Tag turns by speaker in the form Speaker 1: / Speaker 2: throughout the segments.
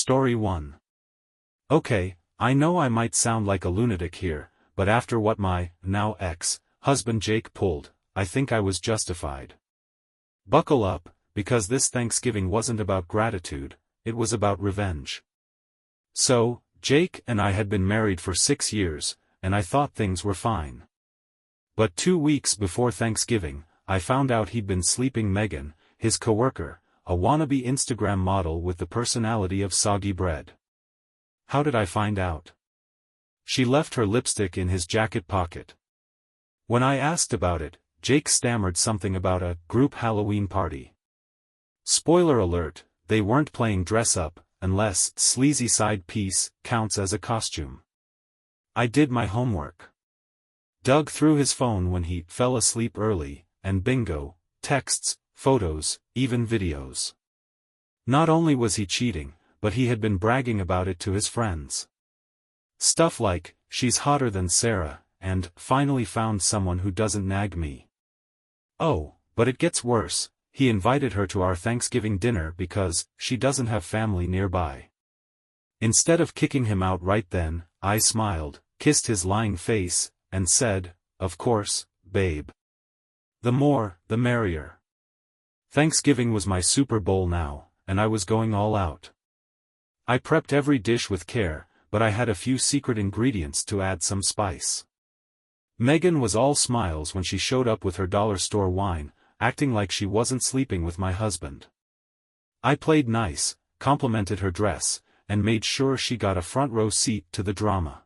Speaker 1: Story 1. Okay, I know I might sound like a lunatic here, but after what my, now ex-husband Jake pulled, I think I was justified. Buckle up, because this Thanksgiving wasn't about gratitude, it was about revenge. So, Jake and I had been married for 6 years, and I thought things were fine. But 2 weeks before Thanksgiving, I found out he'd been sleeping Megan, his coworker, a wannabe Instagram model with the personality of soggy bread. How did I find out? She left her lipstick in his jacket pocket. When I asked about it, Jake stammered something about a group Halloween party. Spoiler alert, they weren't playing dress up, unless sleazy side piece counts as a costume. I did my homework. Dug through his phone when he fell asleep early, and bingo, texts, photos, even videos. Not only was he cheating, but he had been bragging about it to his friends. Stuff like, she's hotter than Sarah, and finally found someone who doesn't nag me. Oh, but it gets worse, he invited her to our Thanksgiving dinner because she doesn't have family nearby. Instead of kicking him out right then, I smiled, kissed his lying face, and said, "Of course, babe. The more, the merrier." Thanksgiving was my Super Bowl now, and I was going all out. I prepped every dish with care, but I had a few secret ingredients to add some spice. Megan was all smiles when she showed up with her dollar store wine, acting like she wasn't sleeping with my husband. I played nice, complimented her dress, and made sure she got a front row seat to the drama.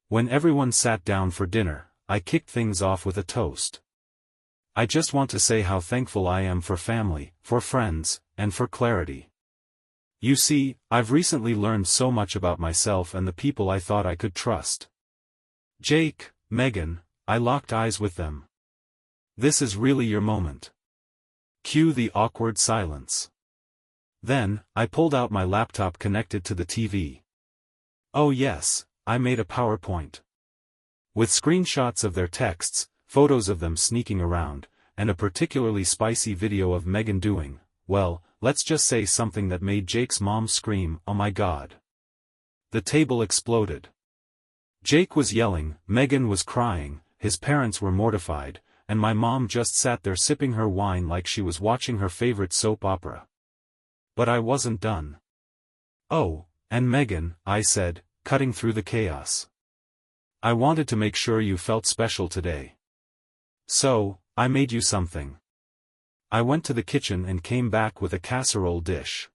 Speaker 1: When everyone sat down for dinner, I kicked things off with a toast. I just want to say how thankful I am for family, for friends, and for clarity. You see, I've recently learned so much about myself and the people I thought I could trust. Jake, Megan, I locked eyes with them. This is really your moment. Cue the awkward silence. Then, I pulled out my laptop connected to the TV. Oh yes, I made a PowerPoint. With screenshots of their texts, photos of them sneaking around, and a particularly spicy video of Megan doing, well, let's just say something that made Jake's mom scream, "Oh my God." The table exploded. Jake was yelling, Megan was crying, his parents were mortified, and my mom just sat there sipping her wine like she was watching her favorite soap opera. But I wasn't done. "Oh, and Megan," I said, cutting through the chaos. "I wanted to make sure you felt special today. So, I made you something." I went to the kitchen and came back with a casserole dish.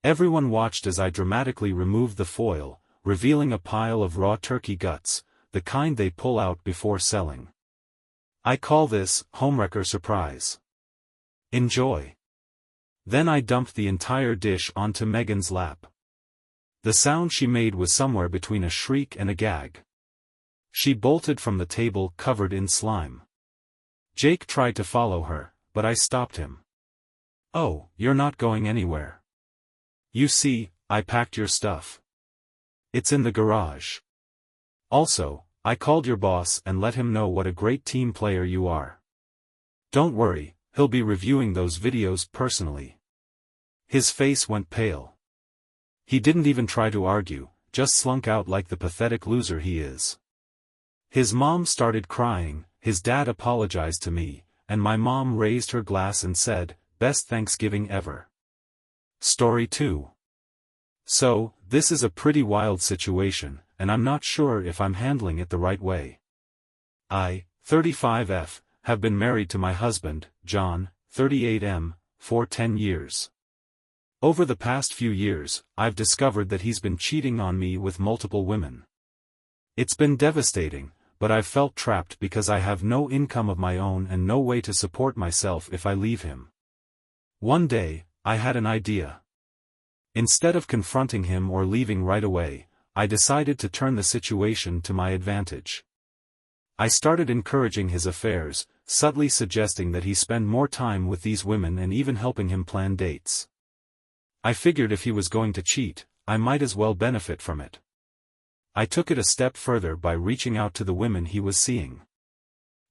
Speaker 1: Everyone watched as I dramatically removed the foil, revealing a pile of raw turkey guts, the kind they pull out before selling. I call this, homewrecker surprise. Enjoy. Then I dumped the entire dish onto Megan's lap. The sound she made was somewhere between a shriek and a gag. She bolted from the table covered in slime. Jake tried to follow her, but I stopped him. "Oh, you're not going anywhere. You see, I packed your stuff. It's in the garage. Also, I called your boss and let him know what a great team player you are. Don't worry, he'll be reviewing those videos personally." His face went pale. He didn't even try to argue, just slunk out like the pathetic loser he is. His mom started crying, his dad apologized to me, and my mom raised her glass and said, "Best Thanksgiving ever." Story 2. So, this is a pretty wild situation, and I'm not sure if I'm handling it the right way. I, 35F, have been married to my husband, John, 38M, for 10 years. Over the past few years, I've discovered that he's been cheating on me with multiple women. It's been devastating, but I've felt trapped because I have no income of my own and no way to support myself if I leave him. One day, I had an idea. Instead of confronting him or leaving right away, I decided to turn the situation to my advantage. I started encouraging his affairs, subtly suggesting that he spend more time with these women and even helping him plan dates. I figured if he was going to cheat, I might as well benefit from it. I took it a step further by reaching out to the women he was seeing.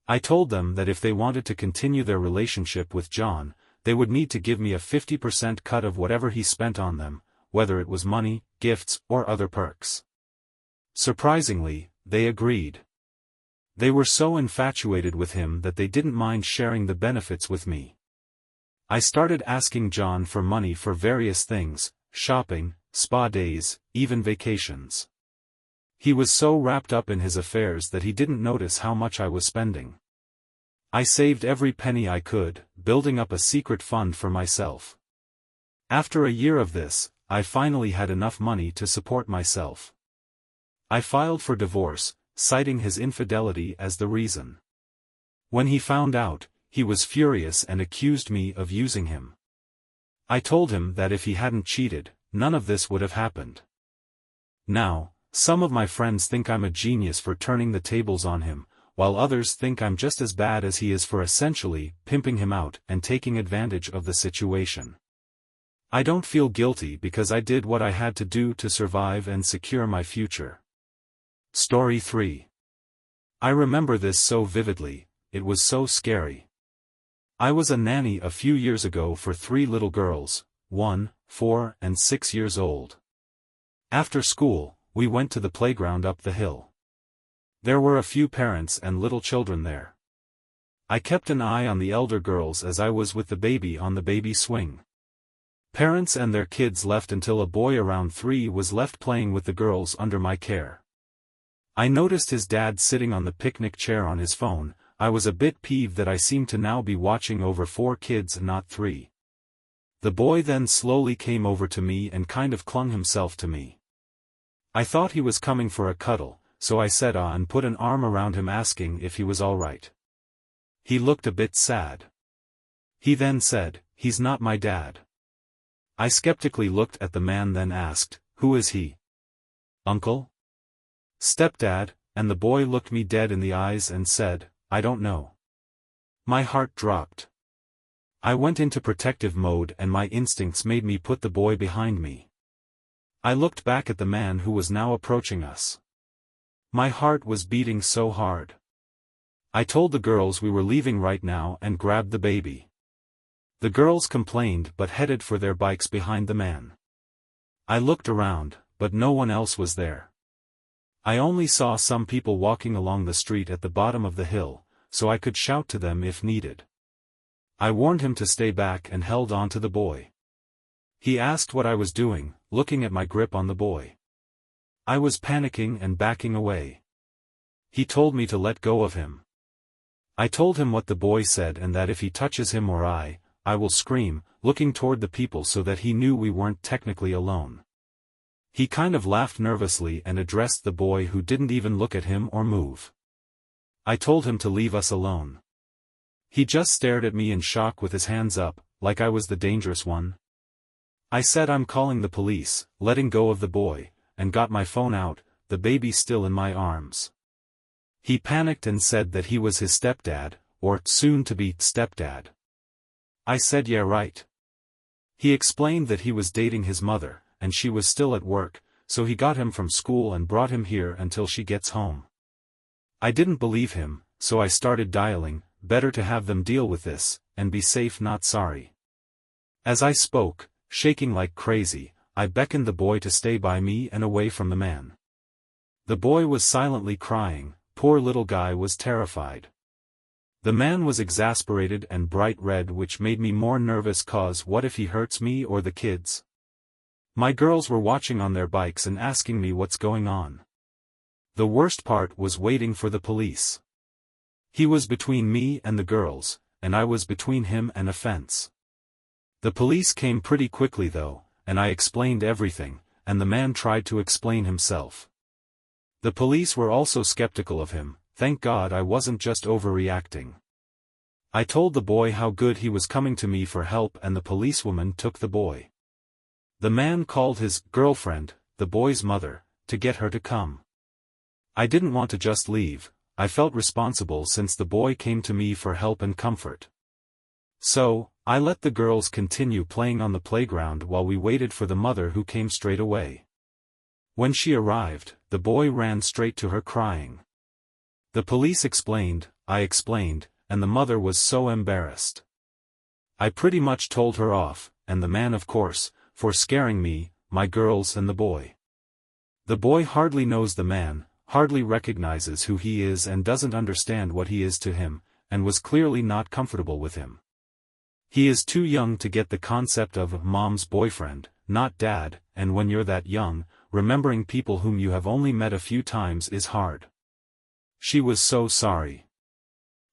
Speaker 1: I told them that if they wanted to continue their relationship with John, they would need to give me a 50% cut of whatever he spent on them, whether it was money, gifts, or other perks. Surprisingly, they agreed. They were so infatuated with him that they didn't mind sharing the benefits with me. I started asking John for money for various things, shopping, spa days, even vacations. He was so wrapped up in his affairs that he didn't notice how much I was spending. I saved every penny I could, building up a secret fund for myself. After a year of this, I finally had enough money to support myself. I filed for divorce, citing his infidelity as the reason. When he found out, he was furious and accused me of using him. I told him that if he hadn't cheated, none of this would have happened. Now, some of my friends think I'm a genius for turning the tables on him, while others think I'm just as bad as he is for essentially pimping him out and taking advantage of the situation. I don't feel guilty because I did what I had to do to survive and secure my future. Story 3. I remember this so vividly, it was so scary. I was a nanny a few years ago for 3 little girls, 1, 4, and 6 years old. After school, we went to the playground up the hill. There were a few parents and little children there. I kept an eye on the elder girls as I was with the baby on the baby swing. Parents and their kids left until a boy around 3 was left playing with the girls under my care. I noticed his dad sitting on the picnic chair on his phone. I was a bit peeved that I seemed to now be watching over 4 kids and not 3. The boy then slowly came over to me and kind of clung himself to me. I thought he was coming for a cuddle, so I said ah and put an arm around him asking if he was all right. He looked a bit sad. He then said, "He's not my dad." I skeptically looked at the man then asked, "Who is he? Uncle? Stepdad?" And the boy looked me dead in the eyes and said, "I don't know." My heart dropped. I went into protective mode and my instincts made me put the boy behind me. I looked back at the man who was now approaching us. My heart was beating so hard. I told the girls we were leaving right now and grabbed the baby. The girls complained but headed for their bikes behind the man. I looked around, but no one else was there. I only saw some people walking along the street at the bottom of the hill, so I could shout to them if needed. I warned him to stay back and held on to the boy. He asked what I was doing, looking at my grip on the boy. I was panicking and backing away. He told me to let go of him. I told him what the boy said and that if he touches him or I will scream, looking toward the people so that he knew we weren't technically alone. He kind of laughed nervously and addressed the boy who didn't even look at him or move. I told him to leave us alone. He just stared at me in shock with his hands up, like I was the dangerous one. I said I'm calling the police, letting go of the boy, and got my phone out, the baby still in my arms. He panicked and said that he was his stepdad, or soon-to-be stepdad. I said yeah right. He explained that he was dating his mother, and she was still at work, so he got him from school and brought him here until she gets home. I didn't believe him, so I started dialing, better to have them deal with this, and be safe not sorry. As I spoke, shaking like crazy, I beckoned the boy to stay by me and away from the man. The boy was silently crying, poor little guy was terrified. The man was exasperated and bright red, which made me more nervous cause what if he hurts me or the kids? My girls were watching on their bikes and asking me what's going on. The worst part was waiting for the police. He was between me and the girls, and I was between him and a fence. The police came pretty quickly though, and I explained everything, and the man tried to explain himself. The police were also skeptical of him. Thank God I wasn't just overreacting. I told the boy how good he was coming to me for help and the policewoman took the boy. The man called his girlfriend, the boy's mother, to get her to come. I didn't want to just leave, I felt responsible since the boy came to me for help and comfort. So, I let the girls continue playing on the playground while we waited for the mother who came straight away. When she arrived, the boy ran straight to her crying. The police explained, I explained, and the mother was so embarrassed. I pretty much told her off, and the man of course, for scaring me, my girls and the boy. The boy hardly knows the man, hardly recognizes who he is and doesn't understand what he is to him, and was clearly not comfortable with him. He is too young to get the concept of mom's boyfriend, not dad, and when you're that young, remembering people whom you have only met a few times is hard. She was so sorry.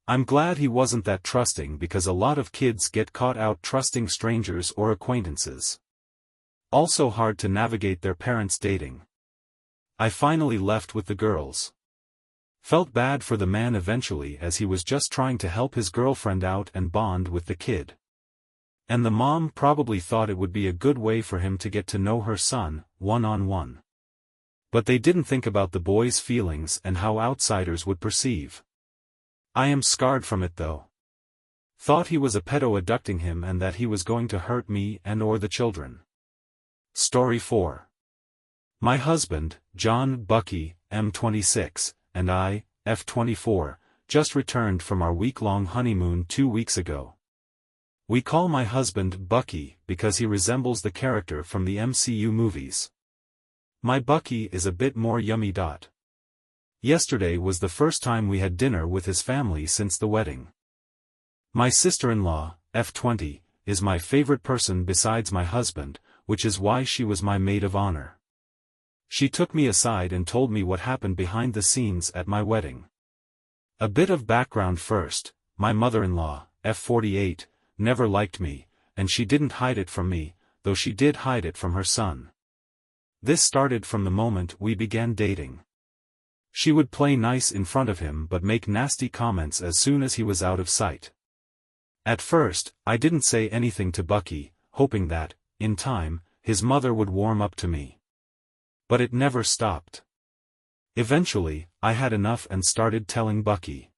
Speaker 1: I'm glad he wasn't that trusting because a lot of kids get caught out trusting strangers or acquaintances. Also hard to navigate their parents dating. I finally left with the girls. Felt bad for the man eventually as he was just trying to help his girlfriend out and bond with the kid. And the mom probably thought it would be a good way for him to get to know her son, one-on-one. But they didn't think about the boy's feelings and how outsiders would perceive. I am scarred from it though. Thought he was a pedo abducting him and that he was going to hurt me and or the children. Story 4. My husband, John Bucky, M26, and I, F24, just returned from our week-long honeymoon 2 weeks ago. We call my husband Bucky because he resembles the character from the MCU movies. My Bucky is a bit more yummy. Yesterday was the first time we had dinner with his family since the wedding. My sister-in-law, F20, is my favorite person besides my husband, which is why she was my maid of honor. She took me aside and told me what happened behind the scenes at my wedding. A bit of background first, my mother-in-law, F48, never liked me, and she didn't hide it from me, though she did hide it from her son. This started from the moment we began dating. She would play nice in front of him but make nasty comments as soon as he was out of sight. At first, I didn't say anything to Bucky, hoping that, in time, his mother would warm up to me. But it never stopped. Eventually, I had enough and started telling Bucky.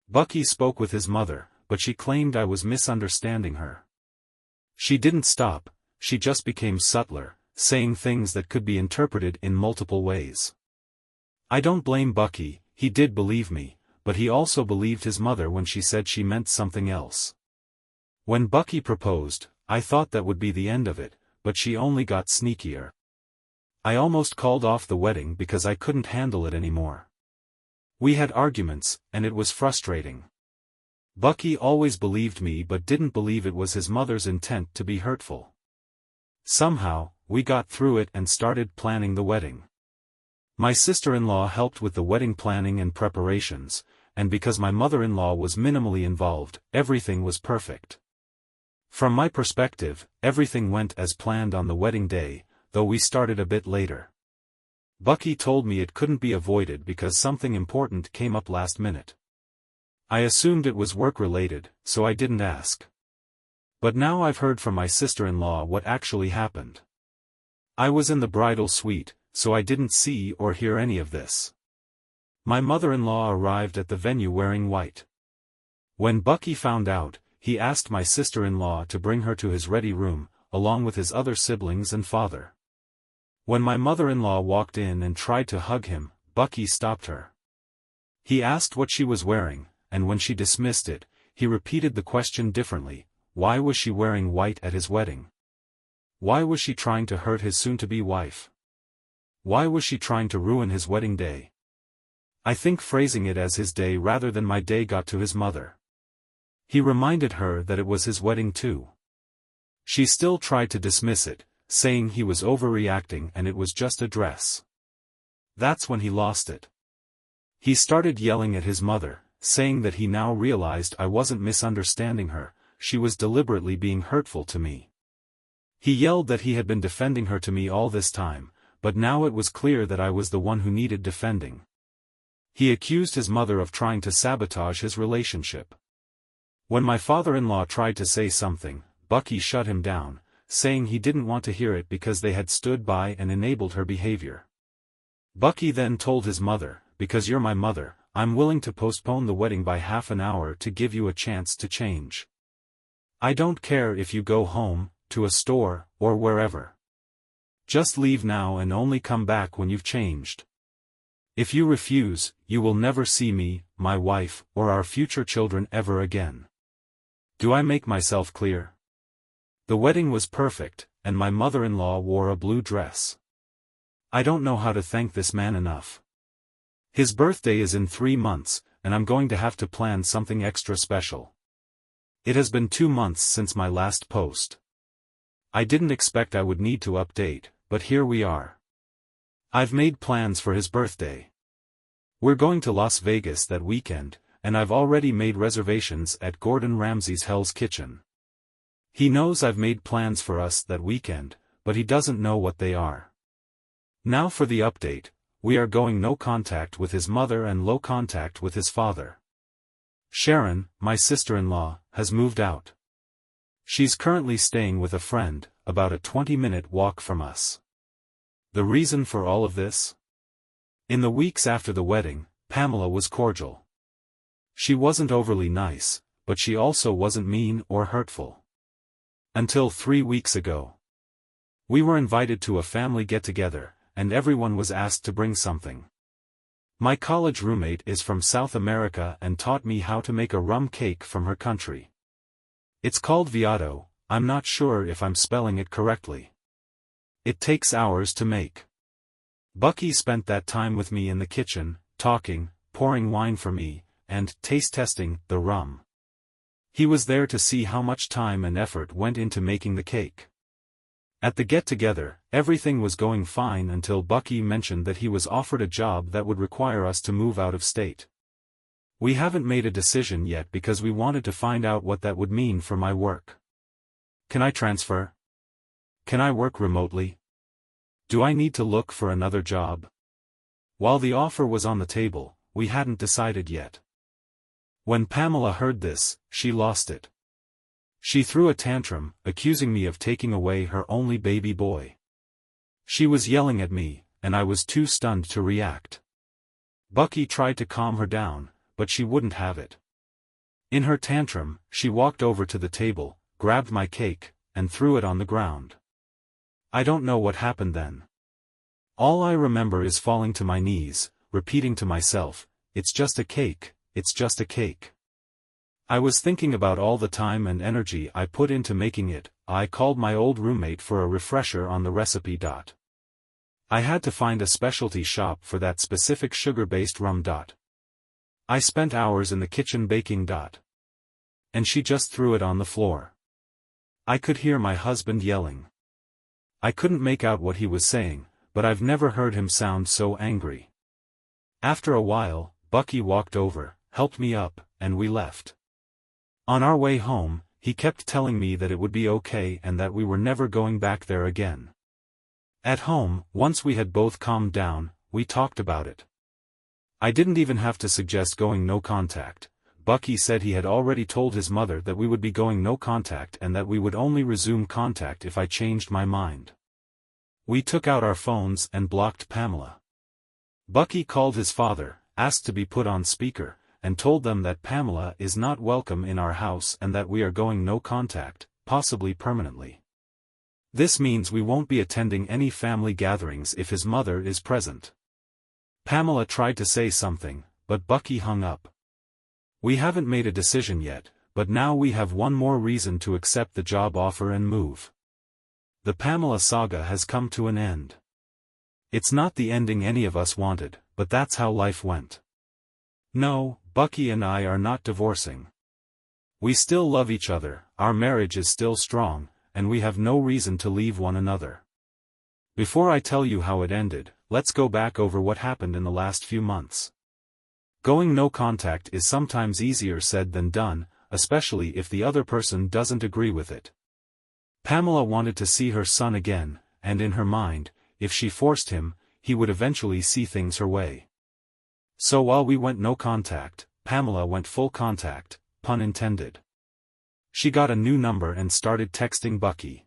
Speaker 1: Bucky spoke with his mother, but she claimed I was misunderstanding her. She didn't stop, she just became subtler, saying things that could be interpreted in multiple ways. I don't blame Bucky, he did believe me, but he also believed his mother when she said she meant something else. When Bucky proposed, I thought that would be the end of it, but she only got sneakier. I almost called off the wedding because I couldn't handle it anymore. We had arguments, and it was frustrating. Bucky always believed me but didn't believe it was his mother's intent to be hurtful. Somehow, we got through it and started planning the wedding. My sister-in-law helped with the wedding planning and preparations, and because my mother-in-law was minimally involved, everything was perfect. From my perspective, everything went as planned on the wedding day, though we started a bit later. Bucky told me it couldn't be avoided because something important came up last minute. I assumed it was work-related, so I didn't ask. But now I've heard from my sister-in-law what actually happened. I was in the bridal suite, so I didn't see or hear any of this. My mother-in-law arrived at the venue wearing white. When Bucky found out, he asked my sister-in-law to bring her to his ready room, along with his other siblings and father. When my mother-in-law walked in and tried to hug him, Bucky stopped her. He asked what she was wearing, and when she dismissed it, he repeated the question differently: why was she wearing white at his wedding? Why was she trying to hurt his soon-to-be wife? Why was she trying to ruin his wedding day? I think phrasing it as his day rather than my day got to his mother. He reminded her that it was his wedding too. She still tried to dismiss it, saying he was overreacting and it was just a dress. That's when he lost it. He started yelling at his mother, saying that he now realized I wasn't misunderstanding her, she was deliberately being hurtful to me. He yelled that he had been defending her to me all this time, but now it was clear that I was the one who needed defending. He accused his mother of trying to sabotage his relationship. When my father-in-law tried to say something, Bucky shut him down, saying he didn't want to hear it because they had stood by and enabled her behavior. Bucky then told his mother, "Because you're my mother, I'm willing to postpone the wedding by half an hour to give you a chance to change. I don't care if you go home, to a store, or wherever. Just leave now and only come back when you've changed. If you refuse, you will never see me, my wife, or our future children ever again." Do I make myself clear? The wedding was perfect, and my mother-in-law wore a blue dress. I don't know how to thank this man enough. His birthday is in 3 months, and I'm going to have to plan something extra special. It has been 2 months since my last post. I didn't expect I would need to update, but here we are. I've made plans for his birthday. We're going to Las Vegas that weekend, and I've already made reservations at Gordon Ramsay's Hell's Kitchen. He knows I've made plans for us that weekend, but he doesn't know what they are. Now for the update. We are going no contact with his mother and low contact with his father. Sharon, my sister-in-law, has moved out. She's currently staying with a friend, about a 20-minute walk from us. The reason for all of this? In the weeks after the wedding, Pamela was cordial. She wasn't overly nice, but she also wasn't mean or hurtful. Until 3 weeks ago. We were invited to a family get-together, and everyone was asked to bring something. My college roommate is from South America and taught me how to make a rum cake from her country. It's called viado. I'm not sure if I'm spelling it correctly. It takes hours to make. Bucky spent that time with me in the kitchen, talking, pouring wine for me, and taste-testing the rum. He was there to see how much time and effort went into making the cake. At the get-together, everything was going fine until Bucky mentioned that he was offered a job that would require us to move out of state. We haven't made a decision yet because we wanted to find out what that would mean for my work. Can I transfer? Can I work remotely? Do I need to look for another job? While the offer was on the table, we hadn't decided yet. When Pamela heard this, she lost it. She threw a tantrum, accusing me of taking away her only baby boy. She was yelling at me, and I was too stunned to react. Bucky tried to calm her down, but she wouldn't have it. In her tantrum, she walked over to the table, grabbed my cake, and threw it on the ground. I don't know what happened then. All I remember is falling to my knees, repeating to myself, "It's just a cake, it's just a cake." I was thinking about all the time and energy I put into making it. I called my old roommate for a refresher on the recipe. I had to find a specialty shop for that specific sugar-based rum. I spent hours in the kitchen baking. And she just threw it on the floor. I could hear my husband yelling. I couldn't make out what he was saying, but I've never heard him sound so angry. After a while, Bucky walked over, helped me up, and we left. On our way home, he kept telling me that it would be okay and that we were never going back there again. At home, once we had both calmed down, we talked about it. I didn't even have to suggest going no contact. Bucky said he had already told his mother that we would be going no contact and that we would only resume contact if I changed my mind. We took out our phones and blocked Pamela. Bucky called his father, asked to be put on speaker, and told them that Pamela is not welcome in our house and that we are going no contact, possibly permanently. This means we won't be attending any family gatherings if his mother is present. Pamela tried to say something, but Bucky hung up. We haven't made a decision yet, but now we have one more reason to accept the job offer and move. The Pamela saga has come to an end. It's not the ending any of us wanted, but that's how life went. No, Bucky and I are not divorcing. We still love each other, our marriage is still strong, and we have no reason to leave one another. Before I tell you how it ended, let's go back over what happened in the last few months. Going no contact is sometimes easier said than done, especially if the other person doesn't agree with it. Pamela wanted to see her son again, and in her mind, if she forced him, he would eventually see things her way. So while we went no contact, Pamela went full contact, pun intended. She got a new number and started texting Bucky.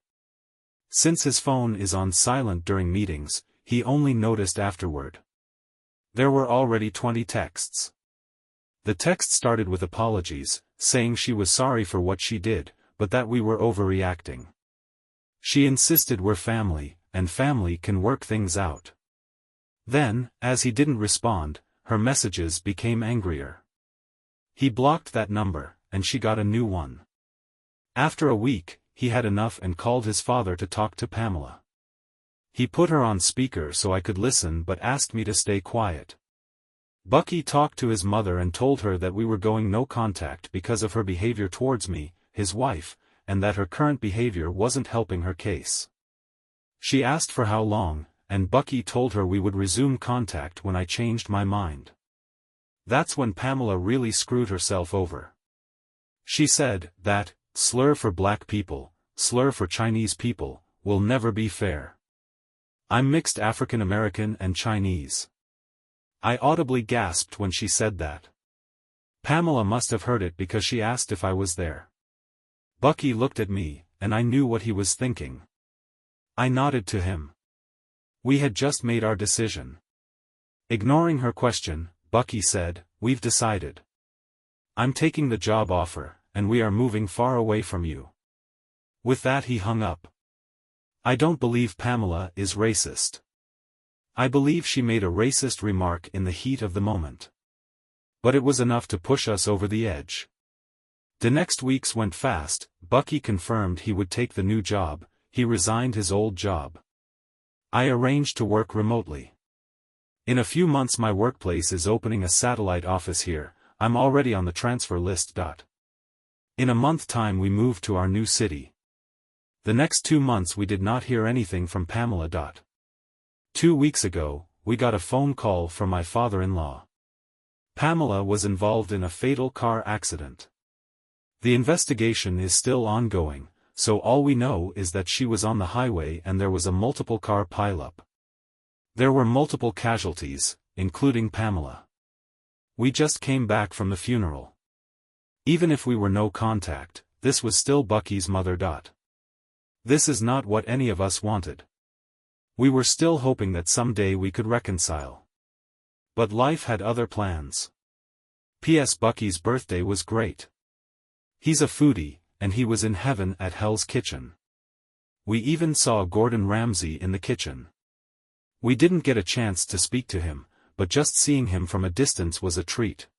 Speaker 1: Since his phone is on silent during meetings, he only noticed afterward. There were already 20 texts. The text started with apologies, saying she was sorry for what she did, but that we were overreacting. She insisted we're family, and family can work things out. Then, as he didn't respond, her messages became angrier. He blocked that number, and she got a new one. After a week, he had enough and called his father to talk to Pamela. He put her on speaker so I could listen but asked me to stay quiet. Bucky talked to his mother and told her that we were going no contact because of her behavior towards me, his wife, and that her current behavior wasn't helping her case. She asked for how long, and Bucky told her we would resume contact when I changed my mind. That's when Pamela really screwed herself over. She said that, slur for black people, slur for Chinese people, will never be fair. I'm mixed African American and Chinese. I audibly gasped when she said that. Pamela must have heard it because she asked if I was there. Bucky looked at me, and I knew what he was thinking. I nodded to him. We had just made our decision. Ignoring her question, Bucky said, "We've decided. I'm taking the job offer, and we are moving far away from you." With that he hung up. I don't believe Pamela is racist. I believe she made a racist remark in the heat of the moment. But it was enough to push us over the edge. The next weeks went fast. Bucky confirmed he would take the new job. He resigned his old job. I arranged to work remotely. In a few months my workplace is opening a satellite office here. I'm already on the transfer list. In a month's time we moved to our new city. The next 2 months we did not hear anything from Pamela. 2 weeks ago, we got a phone call from my father-in-law. Pamela was involved in a fatal car accident. The investigation is still ongoing, so all we know is that she was on the highway and there was a multiple car pileup. There were multiple casualties, including Pamela. We just came back from the funeral. Even if we were no contact, this was still Bucky's mother. This is not what any of us wanted. We were still hoping that someday we could reconcile. But life had other plans. P.S. Bucky's birthday was great. He's a foodie, and he was in heaven at Hell's Kitchen. We even saw Gordon Ramsay in the kitchen. We didn't get a chance to speak to him, but just seeing him from a distance was a treat.